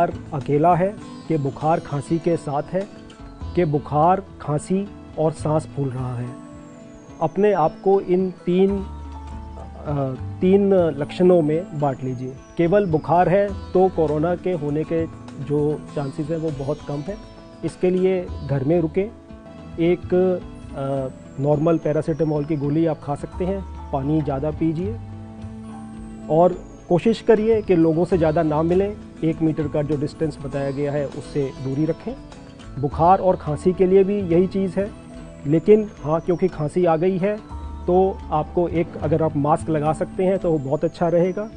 बुखार अकेला है, कि बुखार खांसी के साथ है, कि बुखार खांसी और सांस फूल रहा है। अपने आप को इन तीन लक्षणों में बांट लीजिए। केवल बुखार है तो कोरोना के होने के जो चांसेस हैं वो बहुत कम है। इसके लिए घर में रुके, एक नॉर्मल पैरासीटामोल की गोली आप खा सकते हैं, पानी ज़्यादा पीजिए और कोशिश करिए कि लोगों से ज़्यादा ना मिलें। 1 मीटर का जो डिस्टेंस बताया गया है उससे दूरी रखें। बुखार और खांसी के लिए भी यही चीज़ है, लेकिन हाँ, क्योंकि खांसी आ गई है तो आपको अगर आप मास्क लगा सकते हैं तो वो बहुत अच्छा रहेगा,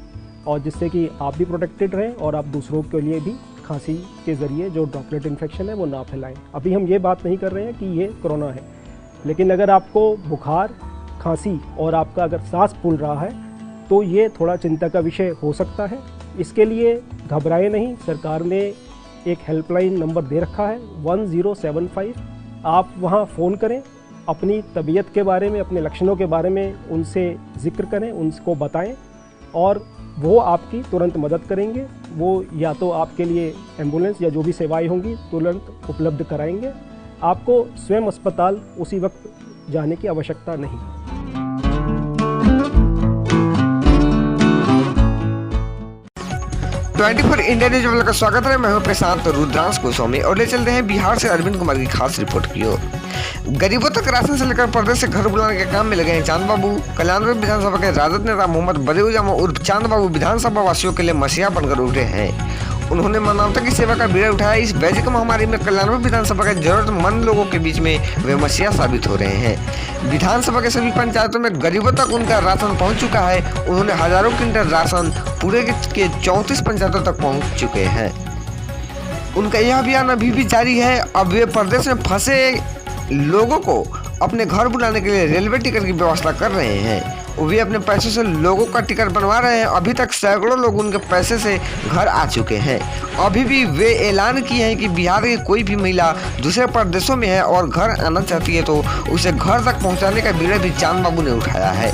और जिससे कि आप भी प्रोटेक्टेड रहें और आप दूसरों के लिए भी खांसी के ज़रिए जो ड्रॉपलेट इन्फेक्शन है वो ना फैलाएं। अभी हम ये बात नहीं कर रहे हैं कि ये कोरोना है, लेकिन अगर आपको बुखार, खांसी और आपका अगर सांस फूल रहा है तो ये थोड़ा चिंता का विषय हो सकता है। इसके लिए घबराएं नहीं। सरकार ने एक हेल्पलाइन नंबर दे रखा है 1075। आप वहाँ फ़ोन करें, अपनी तबीयत के बारे में, अपने लक्षणों के बारे में उनसे जिक्र करें, उनको बताएं और वो आपकी तुरंत मदद करेंगे। वो या तो आपके लिए एम्बुलेंस या जो भी सेवाएं होंगी तुरंत उपलब्ध कराएंगे। आपको स्वयं अस्पताल उसी वक्त जाने की आवश्यकता नहीं। 24 इंडिया न्यूज वालों का स्वागत है। मैं हूं प्रशांत रुद्रांश गोस्वामी और ले चलते हैं बिहार से अरविंद कुमार की खास रिपोर्ट की ओर। गरीबों तक राशन से लेकर प्रदेश से घर बुलाने के काम में लगे हैं चांद बाबू। कल्याणपुर विधानसभा के राजद नेता मोहम्मद बदिउज्जमा उर्फ चांद बाबू विधानसभा वासियों के लिए मसीहा बनकर उभरे हैं। उन्होंने मानवता की सेवा का बीड़ा उठाया। इस वैश्विक महामारी में कल्याणपुर विधानसभा के जरूरतमंद लोगों के बीच में वे मसीहा साबित हो रहे हैं। विधानसभा के सभी पंचायतों में गरीबों तक उनका राशन पहुंच चुका है। उन्होंने हजारों क्विंटल राशन पूरे के 34 पंचायतों तक पहुंच चुके हैं। उनका यह अभियान अभी भी जारी है। अब वे प्रदेश में फंसे लोगों को अपने घर बुलाने के लिए रेलवे टिकट की व्यवस्था कर रहे हैं। वे अपने पैसों से लोगों का टिकट बनवा रहे हैं। अभी तक सैकड़ों लोग उनके पैसे से घर आ चुके हैं। अभी भी वे ऐलान किए हैं कि बिहार की कोई भी महिला दूसरे प्रदेशों में है और घर आना चाहती है तो उसे घर तक पहुंचाने का बीड़ा भी चांद बाबू ने उठाया है।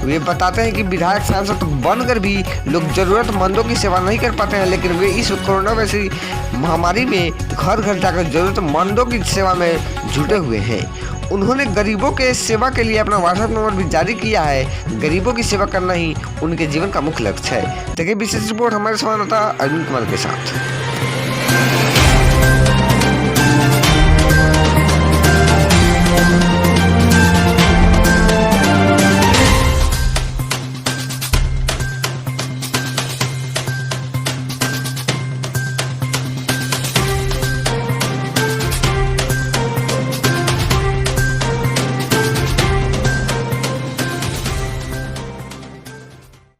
वे बताते हैं कि विधायक सांसद बनकर भी लोग जरूरतमंदों की सेवा नहीं कर पाते हैं, लेकिन वे इस कोरोना वैसी महामारी में घर घर जाकर जरूरतमंदों की सेवा में जुटे हुए हैं। उन्होंने गरीबों के सेवा के लिए अपना व्हाट्सएप नंबर भी जारी किया है। गरीबों की सेवा करना ही उनके जीवन का मुख्य लक्ष्य है। देखिए विशेष रिपोर्ट हमारे संवाददाता अरविंद कुमार के साथ।